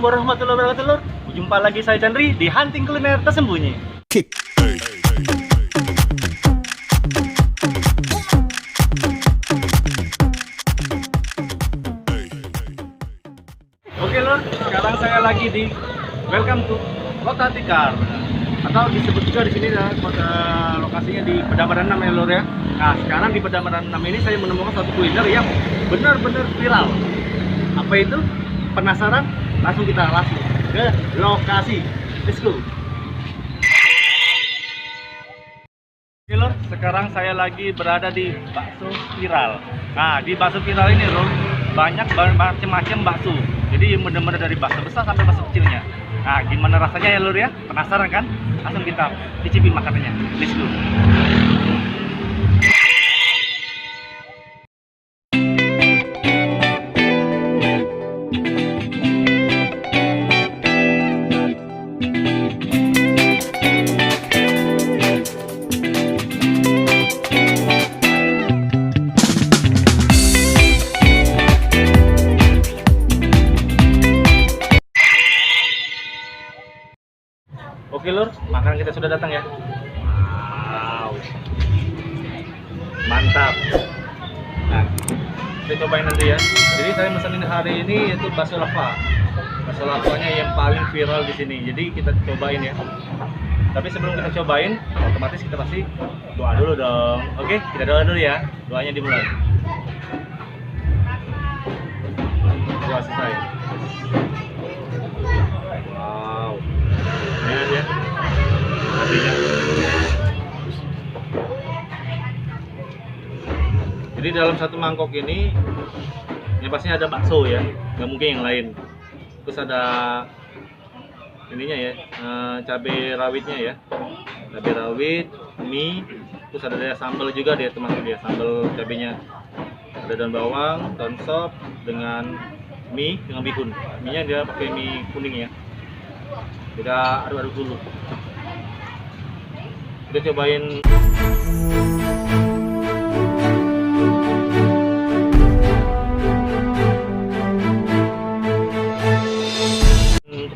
warahmatullahi wabarakatuh, lur. Jumpa lagi saya Chandri di Hunting Kuliner Tersembunyi. Oke, lur, sekarang saya lagi di Welcome to Kota Tikar, atau disebut juga di sini ya, lokasinya di Petamburan 6 ya, lur ya. Nah, sekarang di Petamburan 6 ini saya menemukan satu kuliner yang benar-benar viral. Apa itu? Penasaran? Langsung kita ke lokasi. Let's go. Oke, lur, sekarang saya lagi berada di bakso viral. Nah, di bakso viral ini, lur, banyak macam-macam bakso. Jadi benar-benar dari bakso besar sampai bakso kecilnya. Nah, gimana rasanya ya, lur ya? Penasaran kan? Langsung kita cicipin makanannya. Let's go. Oke, lur, makanan kita sudah datang ya. Wow, mantap. Nah, kita cobain nanti ya. Jadi saya pesanin hari ini yaitu bakso lava. Bakso lavanya yang paling viral di sini. Jadi kita cobain ya. Tapi sebelum kita cobain, otomatis kita pasti doa dulu dong. Oke, kita doa dulu ya. Doanya dimulai. Doa selesai. Wow. Lihat ya, hatinya. Jadi dalam satu mangkok ini ya pastinya ada bakso ya, nggak mungkin yang lain. Terus ada ininya ya, cabai rawitnya ya, cabai rawit, mie, terus ada sambal juga dia, termasuk dia sambal cabenya. Ada daun bawang, daun sop dengan mie dengan bihun. Mie-nya dia pakai mie kuning ya. Kita aduk-aduk dulu. Kita cobain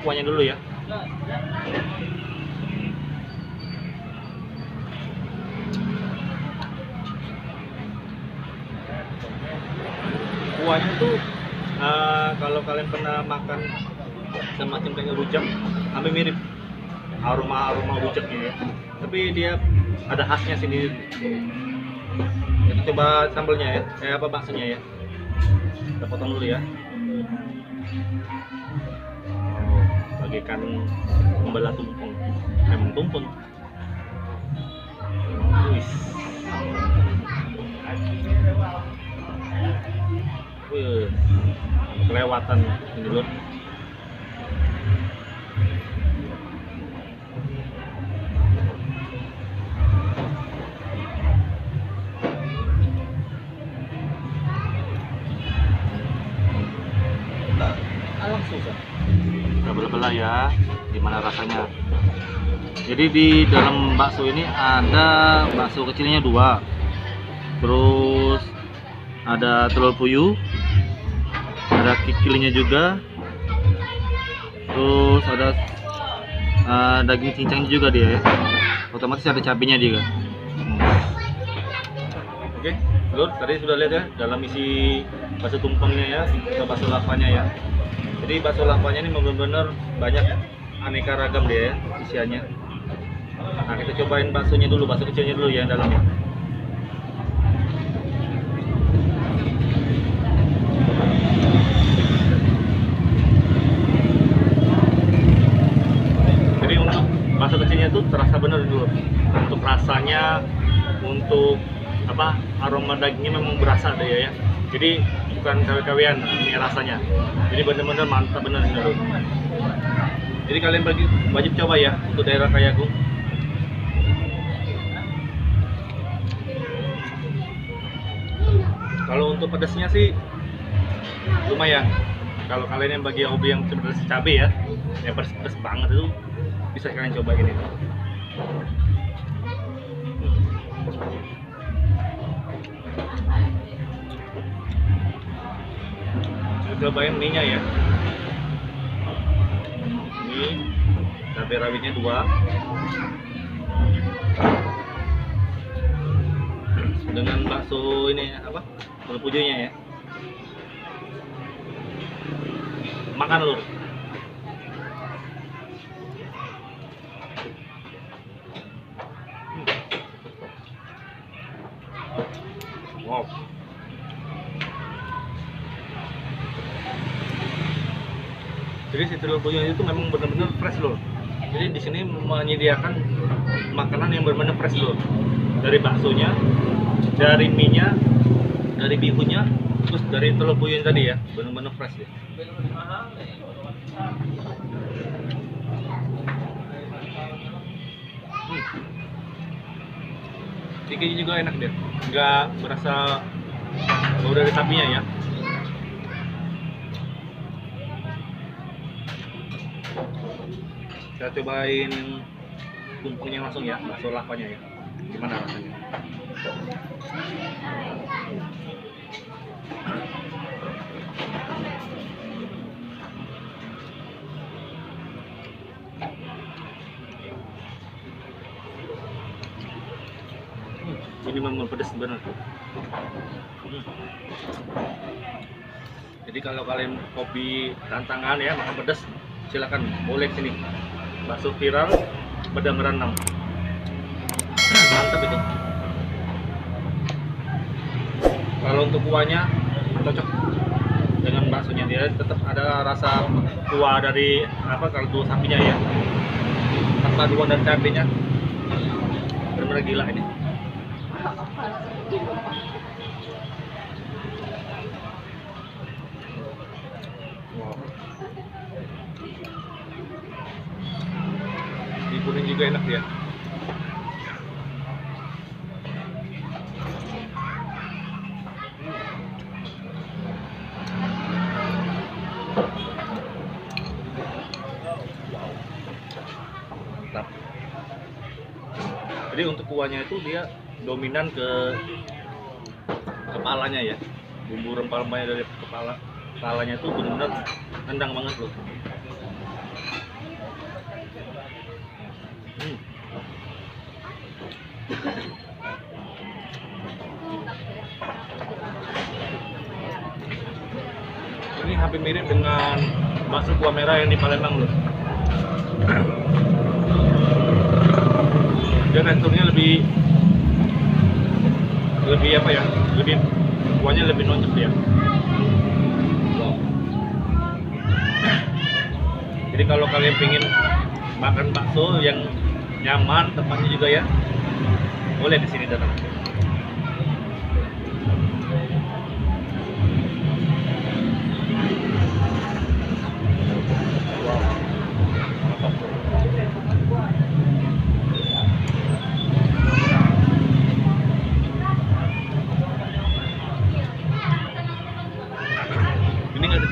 kuahnya dulu ya. Kuahnya tuh kalau kalian pernah makan semacam kayak rujak, hampir mirip aroma rujaknya ya. Tapi dia ada khasnya sendiri. Kita coba sambelnya ya, apa baksonya ya. Kita potong dulu ya. Bagaikan membelah tumpeng, memang tumpeng. Wih, kelewatan ini dulu. Susah. Kita belah-belah ya, gimana rasanya. Jadi di dalam bakso ini ada bakso kecilnya 2, terus ada telur puyuh, ada kikilnya juga, terus ada daging cincang juga dia ya. Otomatis ada cabenya juga. Oke, lur, tadi sudah lihat ya dalam isi bakso tumpengnya ya, atau bakso lavanya ya. Jadi bakso lavanya ini benar-benar banyak aneka ragam dia ya isiannya. Nah, kita cobain baksonya dulu, bakso kecilnya dulu ya yang dalamnya. Jadi untuk bakso kecilnya tuh terasa benar dulu. Untuk rasanya, untuk apa aroma dagingnya memang berasa deh ya. Jadi bukan kawe-kawean ini rasanya. Jadi benar-benar mantap benar ini loh. Jadi kalian wajib coba ya untuk daerah Kayagung. Kalau untuk pedasnya sih lumayan. Kalau kalian yang bagi hobi yang sebenarnya cabai ya, yang pedas banget itu bisa kalian coba ini. Cobain mie-nya ya. Ini cabai rawitnya 2 dengan bakso ini apa? Telur pujanya ya. Makan lur. Wow. Jadi si telur puyuh itu memang benar-benar fresh loh. Jadi di sini menyediakan makanan yang benar-benar fresh loh. Dari baksonya, dari mie-nya, dari bihunnya, terus dari telur puyuh tadi ya, benar-benar fresh ya. Ikannya juga enak deh, nggak berasa bau dari sapinya ya. Kita cobain tumpengnya langsung ya, bakso lavanya ya. Gimana rasanya? Ini memang pedas benar tuh. Jadi kalau kalian hobi tantangan ya makan pedas, silakan boleh sini. Bakso viral Bedang Ranam. Mantap itu. Kalau untuk kuahnya cocok dengan baksonya, dia tetap ada rasa kuah dari apa kaldu sapinya ya. Perpaduan dari cabenya benar-benar gila ini. Wow. Di kuning juga enak ya. Mantap. Jadi untuk kuahnya itu dia dominan ke kepalanya ya, bumbu rempah-rempahnya dari kepalanya itu benar-benar nendang banget loh. Ini hampir mirip dengan bakso kuah merah yang di Palembang loh. Dia teksturnya lebih apa ya, lebih kuahnya lebih nonjok ya. Wow. Jadi kalau kalian pengen makan bakso yang nyaman, tempatnya juga ya, boleh di sini datang.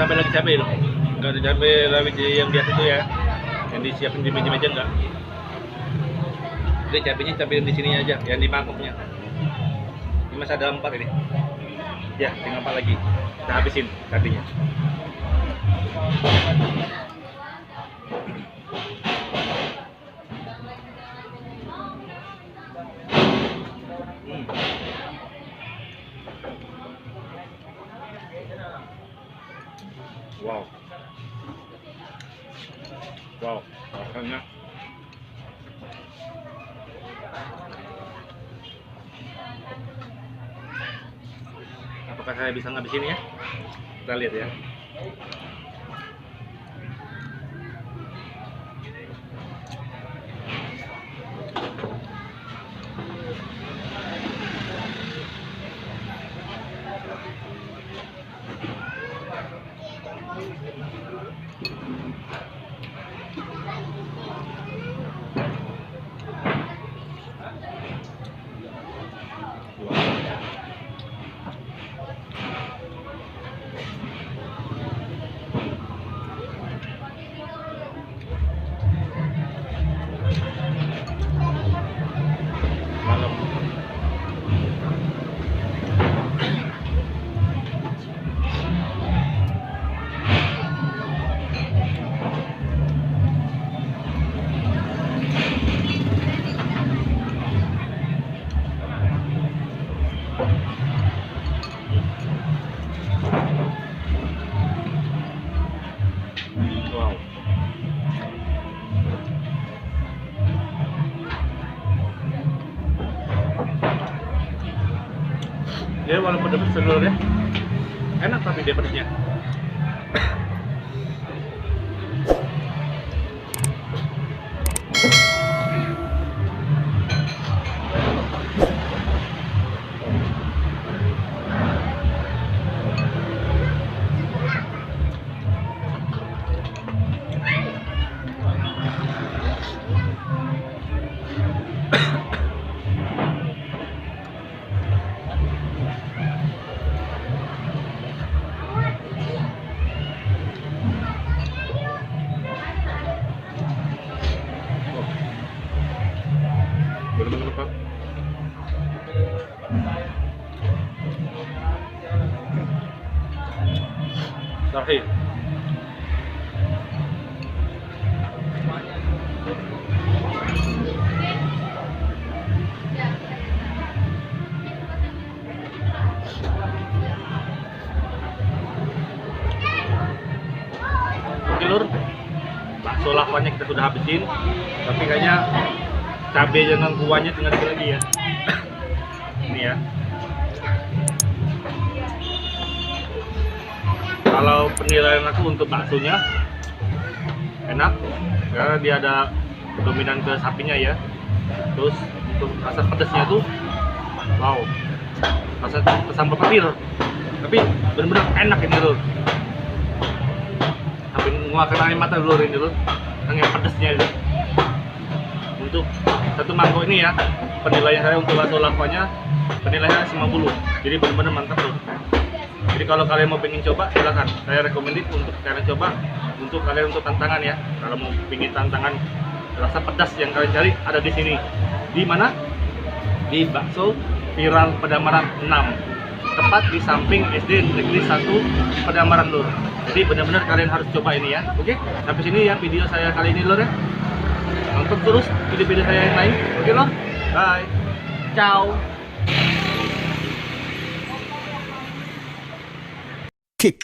Tambah lagi cabai loh, nggak ada cabai rawit yang biasa itu ya, yang disiapin di meja-meja enggak. Jadi cabainya cabai di sini aja, yang di mangkoknya. Ini masih ada 4 ini. Ya, tinggal 4 lagi. Kita habisin cabainya. Wow, wow, rasanya apakah saya bisa ngabisin ya? Kita lihat ya. Dia walaupun pedas seluruhnya enak, tapi dia pedasnya. Bener-bener Pak. Sahih. Oke lur, bakso lawannya kita sudah habisin, tapi kayaknya cabai dengan kuahnya tinggal dikit lagi ya. Ini ya. Kalau penilaian aku untuk baksonya enak, karena dia ada dominan ke sapinya ya. Terus untuk rasa pedasnya tuh, wow, rasa sambal petir. Tapi benar-benar enak ini lur. Sampai mengeluarkan air mata lur ini lur, yang pedasnya itu. Untuk satu mangkok ini ya, penilaian saya untuk bakso lawannya penilaiannya 90. Jadi benar-benar mantap loh. Jadi kalau kalian mau pengen coba, silakan. Saya recommended untuk kalian coba, untuk kalian untuk tantangan ya. Kalau mau pengen tantangan rasa pedas yang kalian cari ada di sini. Di mana? Di Bakso Viral Pedamaran 6. Tepat di samping SD Negeri 1 Pedamaran lur. Jadi benar-benar kalian harus coba ini ya. Oke? Sampai sini ya video saya kali ini lur ya. Nonton terus video-video saya yang lain. Oke lor? Bye. Ciao. Kick.